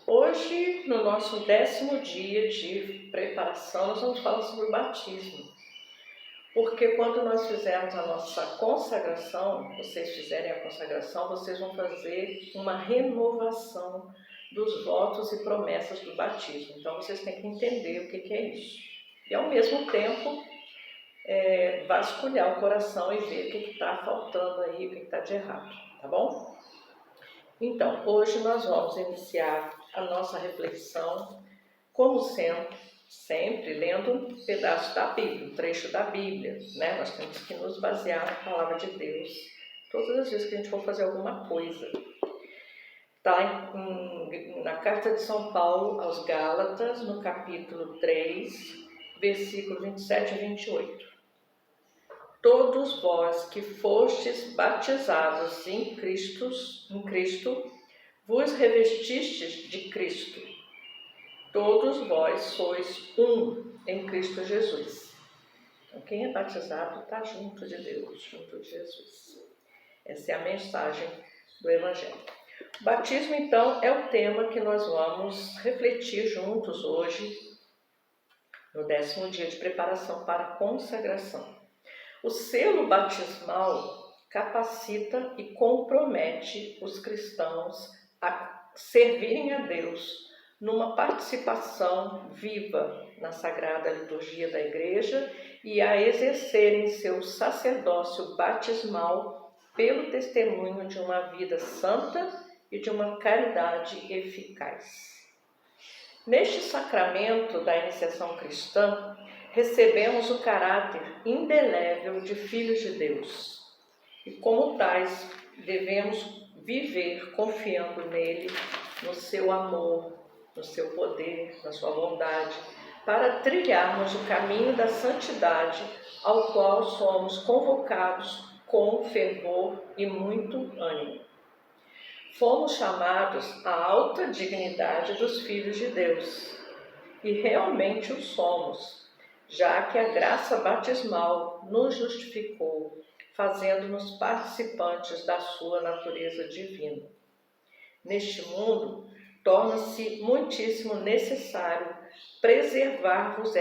Hoje, no nosso 10º dia de preparação, nós vamos falar sobre o batismo. Porque quando nós fizermos a nossa consagração, vocês fizerem a consagração, vocês vão fazer uma renovação dos votos e promessas do batismo. Então, vocês têm que entender o que é isso. E, ao mesmo tempo, vasculhar o coração e ver o que está faltando aí, o que está de errado, tá bom? Então, hoje nós vamos iniciar a nossa reflexão, como sempre lendo um pedaço da Bíblia, um trecho da Bíblia, né? Nós temos que nos basear na Palavra de Deus todas as vezes que a gente for fazer alguma coisa. Está na Carta de São Paulo aos Gálatas, no capítulo 3, versículos 27 a 28. Todos vós que fostes batizados em Cristo, vos revestistes de Cristo. Todos vós sois um em Cristo Jesus. Então, quem é batizado está junto de Deus, junto de Jesus. Essa é a mensagem do Evangelho. O batismo, então, é o tema que nós vamos refletir juntos hoje, no 10º dia de preparação para a consagração. O selo batismal capacita e compromete os cristãos a servirem a Deus numa participação viva na sagrada liturgia da Igreja e a exercerem seu sacerdócio batismal pelo testemunho de uma vida santa e de uma caridade eficaz. Neste sacramento da iniciação cristã, recebemos o caráter indelével de filhos de Deus e, como tais, devemos viver confiando nele, no seu amor, no seu poder, na sua bondade, para trilharmos o caminho da santidade ao qual somos convocados com fervor e muito ânimo. Fomos chamados à alta dignidade dos filhos de Deus e realmente o somos, já que a graça batismal nos justificou, fazendo-nos participantes da sua natureza divina. Neste mundo, torna-se muitíssimo necessário preservarmos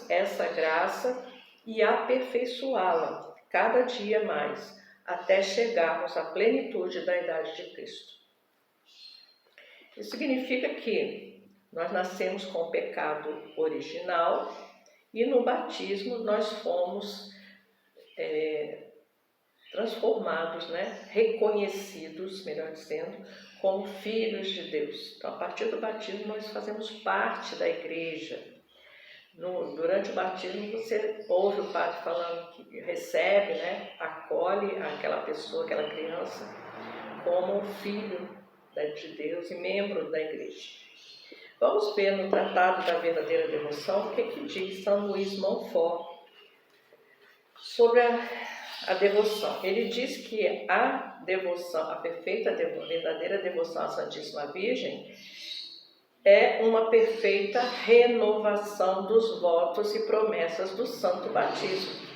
essa graça e aperfeiçoá-la cada dia mais, até chegarmos à plenitude da idade de Cristo. Isso significa que nós nascemos com o pecado original e no batismo nós fomos transformados, reconhecidos, melhor dizendo, como filhos de Deus. Então, a partir do batismo nós fazemos parte da igreja. Durante o batismo você ouve o padre falando que recebe, acolhe aquela pessoa, aquela criança, como filho de Deus e membro da igreja. Vamos ver no Tratado da Verdadeira Devoção o que diz São Luís Montfort sobre a devoção. Ele diz que a devoção, a perfeita, verdadeira devoção à Santíssima Virgem é uma perfeita renovação dos votos e promessas do Santo Batismo.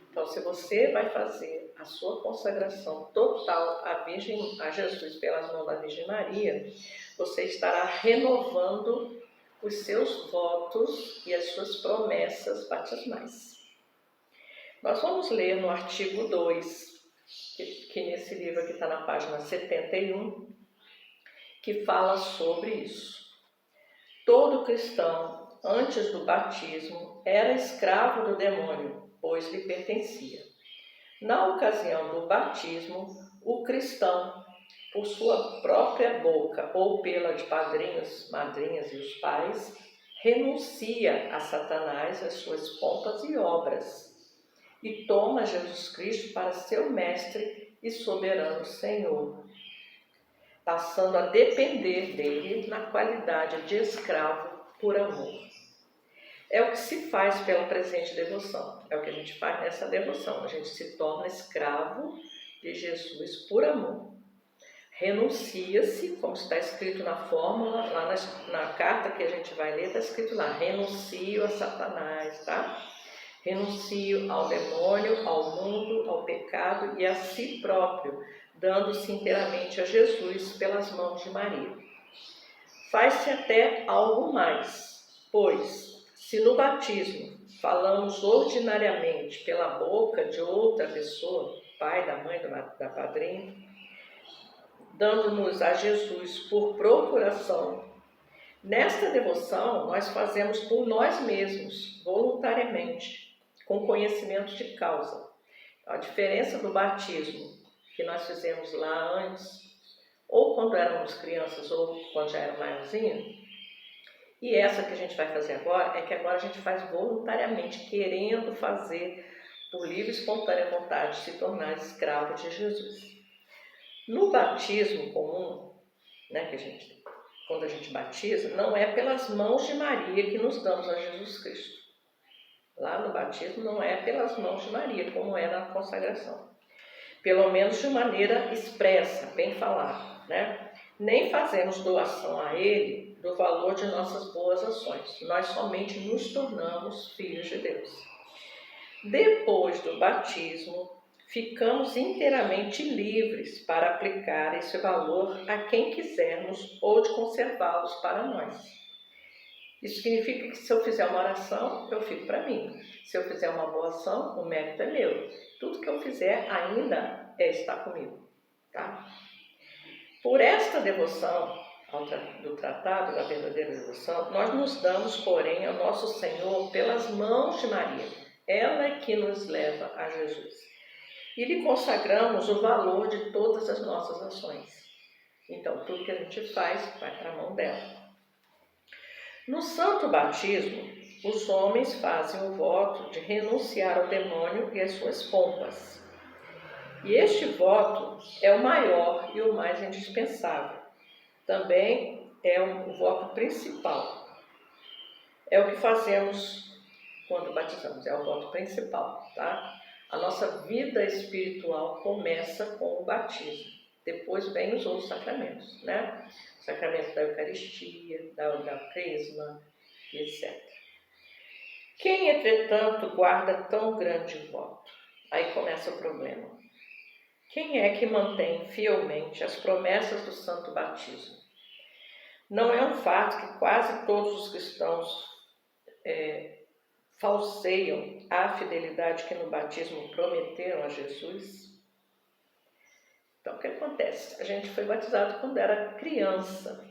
Então, se você vai fazer a sua consagração total a Jesus pelas mãos da Virgem Maria, você estará renovando os seus votos e as suas promessas batismais. Nós vamos ler no artigo 2, que nesse livro aqui está na página 71, que fala sobre isso. Todo cristão, antes do batismo, era escravo do demônio, pois lhe pertencia. Na ocasião do batismo, o cristão, por sua própria boca ou pela de padrinhos, madrinhas e os pais, renuncia a Satanás, as suas pompas e obras, e toma Jesus Cristo para seu mestre e soberano Senhor, passando a depender dele na qualidade de escravo por amor. É o que se faz pela presente devoção, é o que a gente faz nessa devoção, a gente se torna escravo de Jesus por amor. Renuncia-se, como está escrito na fórmula, lá na carta que a gente vai ler, está escrito lá, renuncio a Satanás, tá? Renuncio ao demônio, ao mundo, ao pecado e a si próprio, dando-se inteiramente a Jesus pelas mãos de Maria. Faz-se até algo mais, pois, se no batismo falamos ordinariamente pela boca de outra pessoa, pai, da mãe, da padrinha, dando-nos a Jesus por procuração, nesta devoção nós fazemos por nós mesmos, voluntariamente, com conhecimento de causa. A diferença do batismo que nós fizemos lá antes, ou quando éramos crianças, ou quando já era maiorzinho, e essa que a gente vai fazer agora, é que agora a gente faz voluntariamente, querendo fazer por livre e espontânea vontade, se tornar escravo de Jesus. No batismo comum, né, quando a gente batiza, não é pelas mãos de Maria que nos damos a Jesus Cristo. Lá no batismo não é pelas mãos de Maria, como é na consagração. Pelo menos de maneira expressa, bem falada, né? Nem fazemos doação a Ele do valor de nossas boas ações. Nós somente nos tornamos filhos de Deus. Depois do batismo, ficamos inteiramente livres para aplicar esse valor a quem quisermos ou de conservá-los para nós. Isso significa que se eu fizer uma oração, eu fico para mim. Se eu fizer uma boa ação, o mérito é meu. Tudo que eu fizer ainda está comigo. Tá? Por esta devoção do tratado da verdadeira devoção, nós nos damos, porém, ao nosso Senhor pelas mãos de Maria. Ela é que nos leva a Jesus. E lhe consagramos o valor de todas as nossas ações. Então, tudo que a gente faz vai para a mão dela. No santo batismo, os homens fazem o voto de renunciar ao demônio e às suas pompas. E este voto é o maior e o mais indispensável. Também é o voto principal. É o que fazemos quando batizamos, é o voto principal, tá? A nossa vida espiritual começa com o batismo. Depois vem os outros sacramentos, né? O sacramento da Eucaristia, da Crisma, etc. Quem, entretanto, guarda tão grande voto? Aí começa o problema. Quem é que mantém fielmente as promessas do santo batismo? Não é um fato que quase todos os cristãos falseiam a fidelidade que no batismo prometeram a Jesus? Então, o que acontece? A gente foi batizado quando era criança.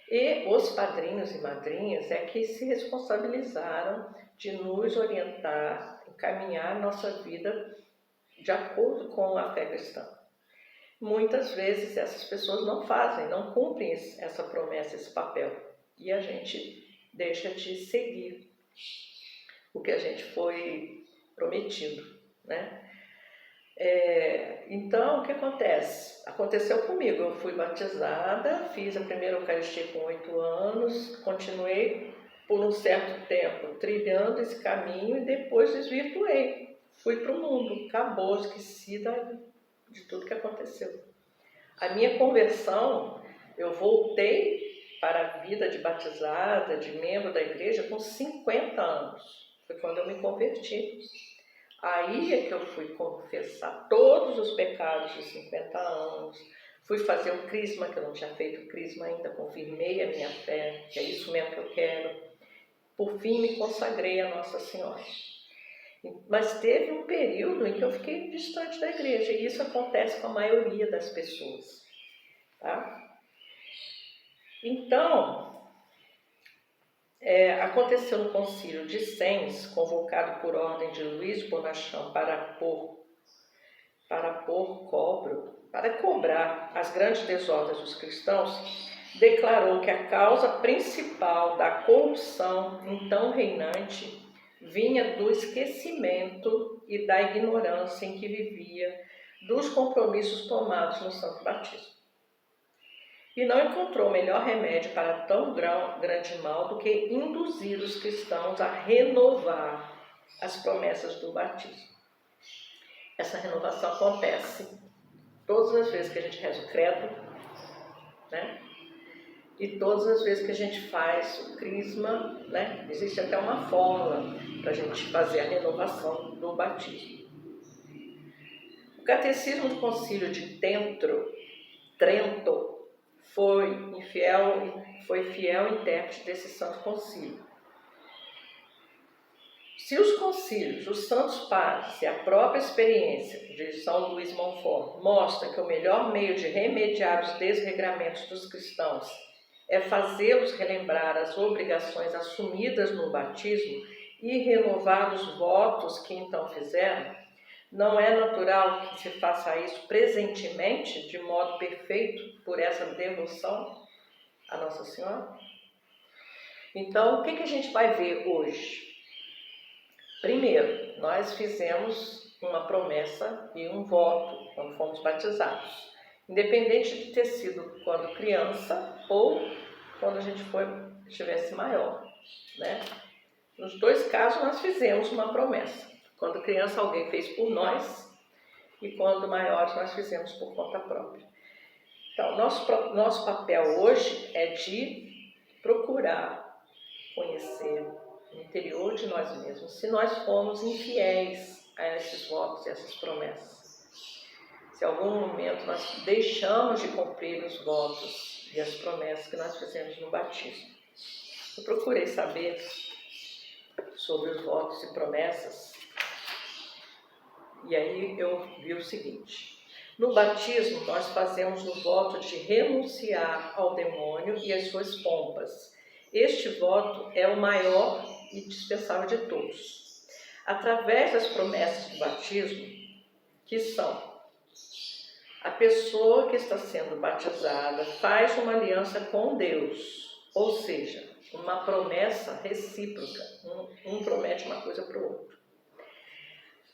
E os padrinhos e madrinhas é que se responsabilizaram de nos orientar, encaminhar nossa vida de acordo com a fé cristã. Muitas vezes essas pessoas não fazem, não cumprem essa promessa, esse papel. E a gente deixa de seguir o que a gente foi prometido, né? Então, o que acontece? Aconteceu comigo, eu fui batizada, fiz a primeira Eucaristia com 8 anos, continuei por um certo tempo trilhando esse caminho e depois desvirtuei. Fui para o mundo, acabou, esqueci de tudo que aconteceu. A minha conversão, eu voltei para a vida de batizada, de membro da igreja, com 50 anos. Foi quando eu me converti. Aí é que eu fui confessar todos os pecados de 50 anos, fui fazer o crisma, que eu não tinha feito o crisma ainda, confirmei a minha fé, que é isso mesmo que eu quero. Por fim, me consagrei a Nossa Senhora. Mas teve um período em que eu fiquei distante da igreja, e isso acontece com a maioria das pessoas. Tá? Então, aconteceu no concílio de Sens, convocado por ordem de Luís Bonachão para cobrar as grandes desordens dos cristãos, declarou que a causa principal da corrupção então reinante vinha do esquecimento e da ignorância em que vivia dos compromissos tomados no santo batismo. E não encontrou melhor remédio para tão grande mal do que induzir os cristãos a renovar as promessas do batismo. Essa renovação acontece todas as vezes que a gente reza o credo, né? E todas as vezes que a gente faz o crisma, né? Existe até uma fórmula para a gente fazer a renovação do batismo. O Catecismo do Concílio de Trento foi fiel intérprete desse santo concílio. Se os concílios, os santos padres e a própria experiência de São Luís Montfort mostra que o melhor meio de remediar os desregramentos dos cristãos é fazê-los relembrar as obrigações assumidas no batismo e renovar os votos que então fizeram, não é natural que se faça isso presentemente, de modo perfeito, por essa devoção a Nossa Senhora? Então, o que a gente vai ver hoje? Primeiro, nós fizemos uma promessa e um voto quando fomos batizados, independente de ter sido quando criança ou quando a gente estivesse maior, né? Nos dois casos, nós fizemos uma promessa. Quando criança, alguém fez por nós, e quando maiores, nós fizemos por conta própria. Então, nosso papel hoje é de procurar conhecer no interior de nós mesmos se nós fomos infiéis a esses votos e essas promessas. Se em algum momento nós deixamos de cumprir os votos e as promessas que nós fizemos no batismo. Eu procurei saber sobre os votos e promessas, e aí eu vi o seguinte: no batismo nós fazemos o voto de renunciar ao demônio e às suas pompas. Este voto é o maior e dispensável de todos. Através das promessas do batismo, que são: a pessoa que está sendo batizada faz uma aliança com Deus, ou seja, uma promessa recíproca, um promete uma coisa para o outro.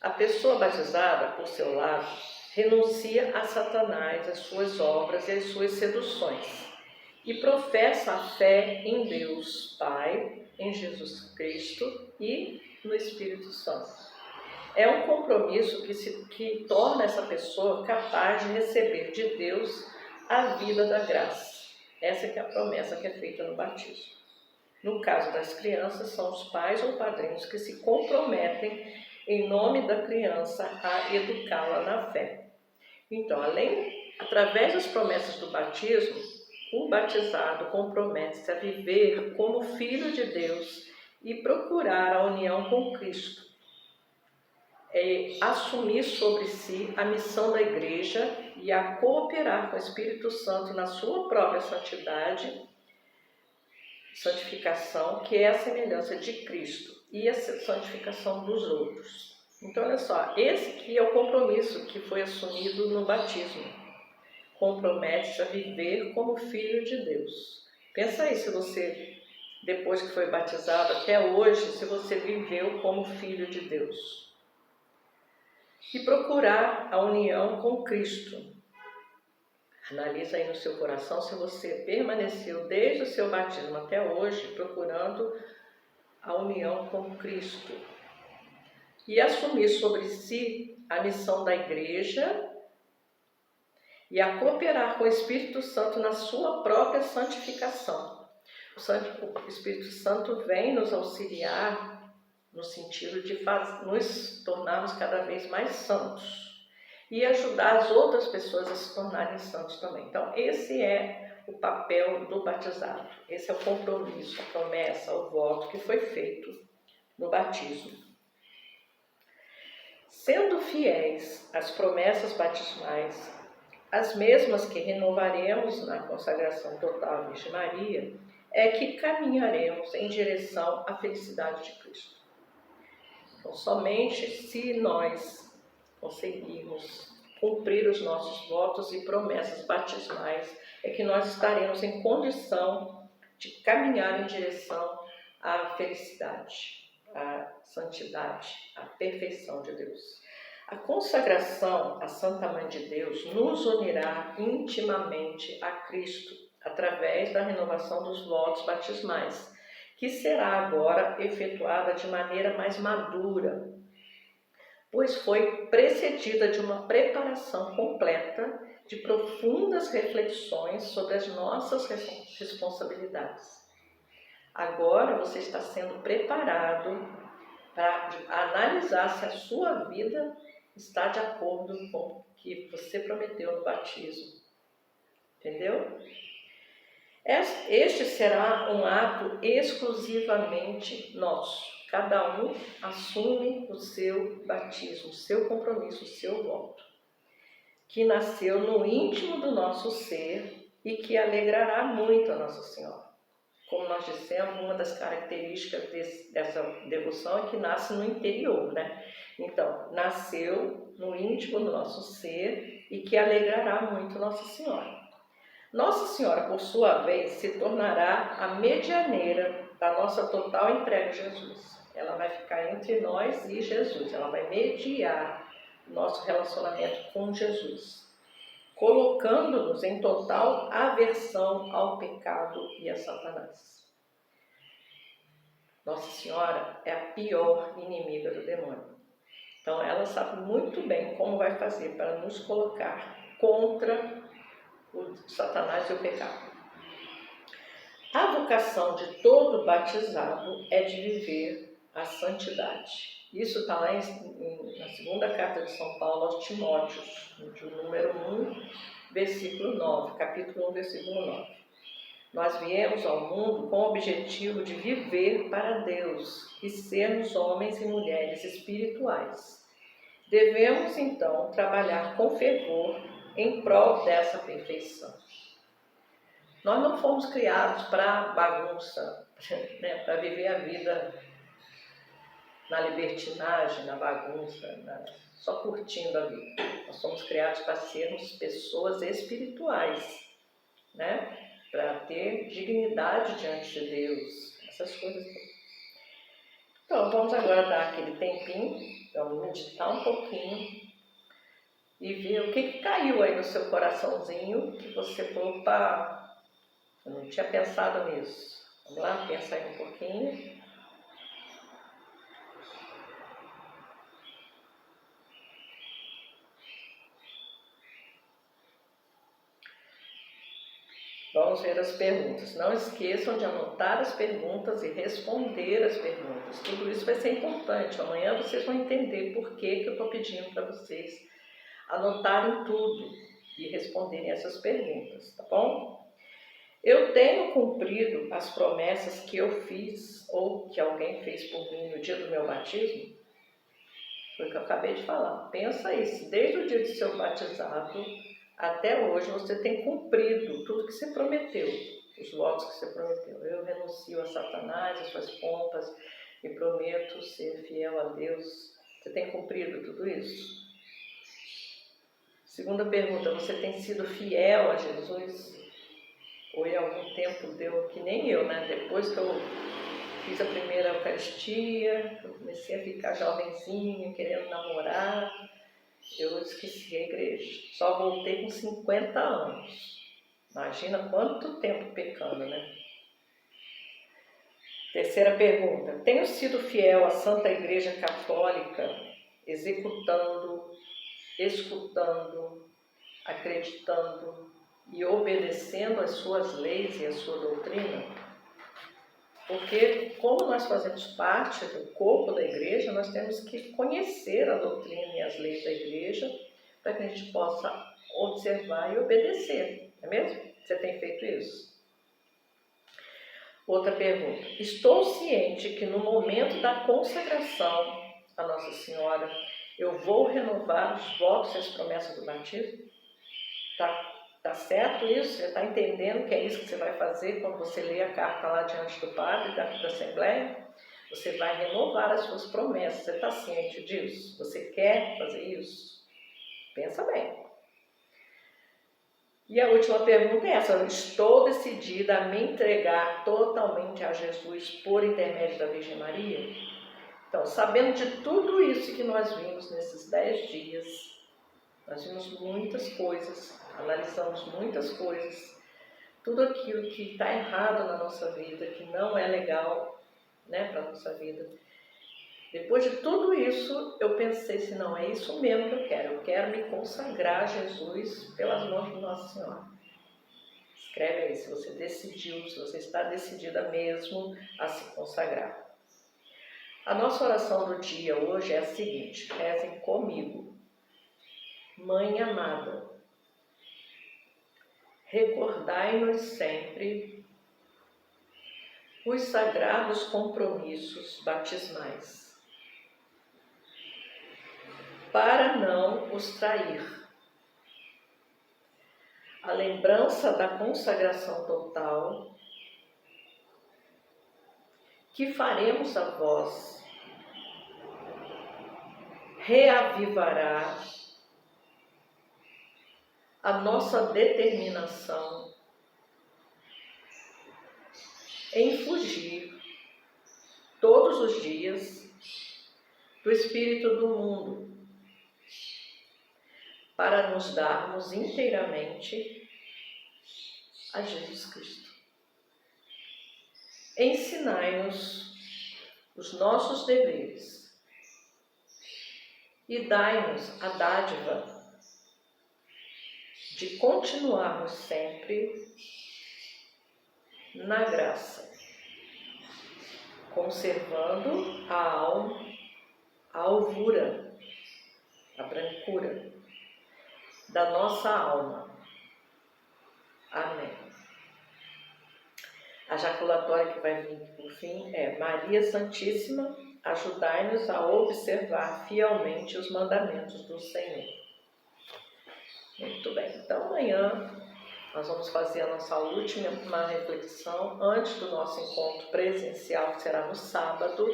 A pessoa batizada, por seu lado, renuncia a Satanás, as suas obras e as suas seduções, e professa a fé em Deus Pai, em Jesus Cristo e no Espírito Santo. É um compromisso que torna essa pessoa capaz de receber de Deus a vida da graça. Essa é a promessa que é feita no batismo. No caso das crianças, são os pais ou padrinhos que se comprometem em nome da criança a educá-la na fé. Então, através das promessas do batismo, o batizado compromete-se a viver como filho de Deus e procurar a união com Cristo. Assumir sobre si a missão da Igreja e a cooperar com o Espírito Santo na sua própria santificação, que é a semelhança de Cristo, e a santificação dos outros. Então, olha só, esse aqui é o compromisso que foi assumido no batismo. Compromete-se a viver como filho de Deus. Pensa aí, se você, depois que foi batizado até hoje, se você viveu como filho de Deus. E procurar a união com Cristo. Analisa aí no seu coração se você permaneceu desde o seu batismo até hoje procurando a união com Cristo. E assumir sobre si a missão da Igreja e a cooperar com o Espírito Santo na sua própria santificação. O Espírito Santo vem nos auxiliar no sentido de nos tornarmos cada vez mais santos e ajudar as outras pessoas a se tornarem santos também. Então, esse é o papel do batizado. Esse é o compromisso, a promessa, o voto que foi feito no batismo. Sendo fiéis às promessas batismais, as mesmas que renovaremos na consagração total à Virgem Maria, é que caminharemos em direção à felicidade de Cristo. Então, somente se nós conseguirmos cumprir os nossos votos e promessas batismais, é que nós estaremos em condição de caminhar em direção à felicidade, à santidade, à perfeição de Deus. A consagração à Santa Mãe de Deus nos unirá intimamente a Cristo, através da renovação dos votos batismais, que será agora efetuada de maneira mais madura, pois foi precedida de uma preparação completa de profundas reflexões sobre as nossas responsabilidades. Agora você está sendo preparado para analisar se a sua vida está de acordo com o que você prometeu no batismo. Entendeu? Este será um ato exclusivamente nosso. Cada um assume o seu batismo, o seu compromisso, o seu voto, que nasceu no íntimo do nosso ser e que alegrará muito a Nossa Senhora. Como nós dissemos, uma das características dessa devoção é que nasce no interior, né? Então, nasceu no íntimo do nosso ser e que alegrará muito Nossa Senhora. Nossa Senhora, por sua vez, se tornará a medianeira da nossa total entrega a Jesus. Ela vai ficar entre nós e Jesus, ela vai mediar o nosso relacionamento com Jesus, colocando-nos em total aversão ao pecado e a Satanás. Nossa Senhora é a pior inimiga do demônio. Então, ela sabe muito bem como vai fazer para nos colocar contra o Satanás e o pecado. A vocação de todo batizado é de viver a santidade. Isso está lá na segunda carta de São Paulo aos Timóteos, no número 1, versículo 9, capítulo 1, versículo 9. Nós viemos ao mundo com o objetivo de viver para Deus e sermos homens e mulheres espirituais. Devemos, então, trabalhar com fervor em prol dessa perfeição. Nós não fomos criados para bagunça, né? Para viver a vida na libertinagem, na bagunça, só curtindo a vida. Nós somos criados para sermos pessoas espirituais, né? Para ter dignidade diante de Deus, essas coisas. Então, vamos agora dar aquele tempinho, vamos meditar um pouquinho e ver o que caiu aí no seu coraçãozinho, que você falou, opa, eu não tinha pensado nisso. Vamos lá, pensa aí um pouquinho. Vamos ver as perguntas. Não esqueçam de anotar as perguntas e responder as perguntas. Tudo isso vai ser importante. Amanhã vocês vão entender por que eu estou pedindo para vocês anotarem tudo e responderem essas perguntas, tá bom? Eu tenho cumprido as promessas que eu fiz ou que alguém fez por mim no dia do meu batismo? Foi o que eu acabei de falar. Pensa isso. Desde o dia de ser batizado até hoje você tem cumprido tudo que você prometeu, os votos que você prometeu. Eu renuncio a Satanás, às suas pompas e prometo ser fiel a Deus. Você tem cumprido tudo isso? Segunda pergunta, você tem sido fiel a Jesus? Ou em algum tempo deu, que nem eu, né? Depois que eu fiz a primeira Eucaristia, eu comecei a ficar jovenzinha, querendo namorar, eu esqueci a igreja. Só voltei com 50 anos. Imagina quanto tempo pecando, né? Terceira pergunta, tenho sido fiel à Santa Igreja Católica, executando, escutando, acreditando e obedecendo às suas leis e à sua doutrina? Porque, como nós fazemos parte do corpo da igreja, nós temos que conhecer a doutrina e as leis da igreja para que a gente possa observar e obedecer, não é mesmo? Você tem feito isso? Outra pergunta. Estou ciente que no momento da consagração à Nossa Senhora, eu vou renovar os votos e as promessas do batismo? Tá certo isso? Você está entendendo que é isso que você vai fazer quando você lê a carta lá diante do padre da Assembleia? Você vai renovar as suas promessas. Você está ciente disso? Você quer fazer isso? Pensa bem. E a última pergunta é essa. Eu estou decidida a me entregar totalmente a Jesus por intermédio da Virgem Maria? Então, sabendo de tudo isso que nós vimos nesses 10 dias, nós vimos muitas coisas, analisamos muitas coisas, tudo aquilo que está errado na nossa vida, que não é legal, né, para a nossa vida. Depois de tudo isso, eu pensei assim, não, é isso mesmo que eu quero me consagrar a Jesus pelas mãos de Nossa Senhora. Escreve aí se você decidiu, se você está decidida mesmo a se consagrar. A nossa oração do dia hoje é a seguinte, rezem comigo. Mãe amada, recordai-nos sempre os sagrados compromissos batismais, para não os trair. A lembrança da consagração total que faremos a vós reavivará a nossa determinação em fugir todos os dias do espírito do mundo, para nos darmos inteiramente a Jesus Cristo. Ensinai-nos os nossos deveres e dai-nos a dádiva de continuarmos sempre na graça, conservando a alma, a alvura, a brancura da nossa alma. Amém. A jaculatória que vai vir por fim é: Maria Santíssima, ajudai-nos a observar fielmente os mandamentos do Senhor. Muito bem, então amanhã nós vamos fazer a nossa última reflexão antes do nosso encontro presencial, que será no sábado.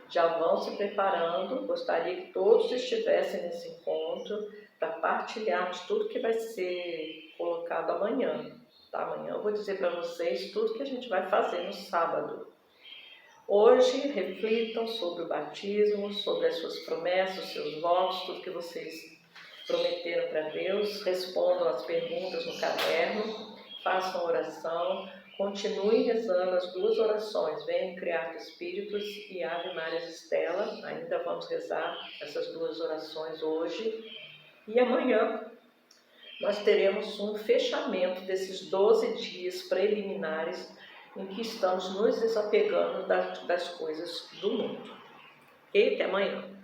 Já vão se preparando, gostaria que todos estivessem nesse encontro para partilharmos tudo que vai ser colocado amanhã. Tá? Amanhã eu vou dizer para vocês tudo que a gente vai fazer no sábado. Hoje reflitam sobre o batismo, sobre as suas promessas, os seus votos, tudo que vocês prometeram para Deus, respondam as perguntas no caderno, façam oração, continuem rezando as duas orações, Veni Creator Spiritus e Ave Maria Stella. Ainda vamos rezar essas duas orações hoje. E amanhã nós teremos um fechamento desses 12 dias preliminares em que estamos nos desapegando das coisas do mundo. E até amanhã.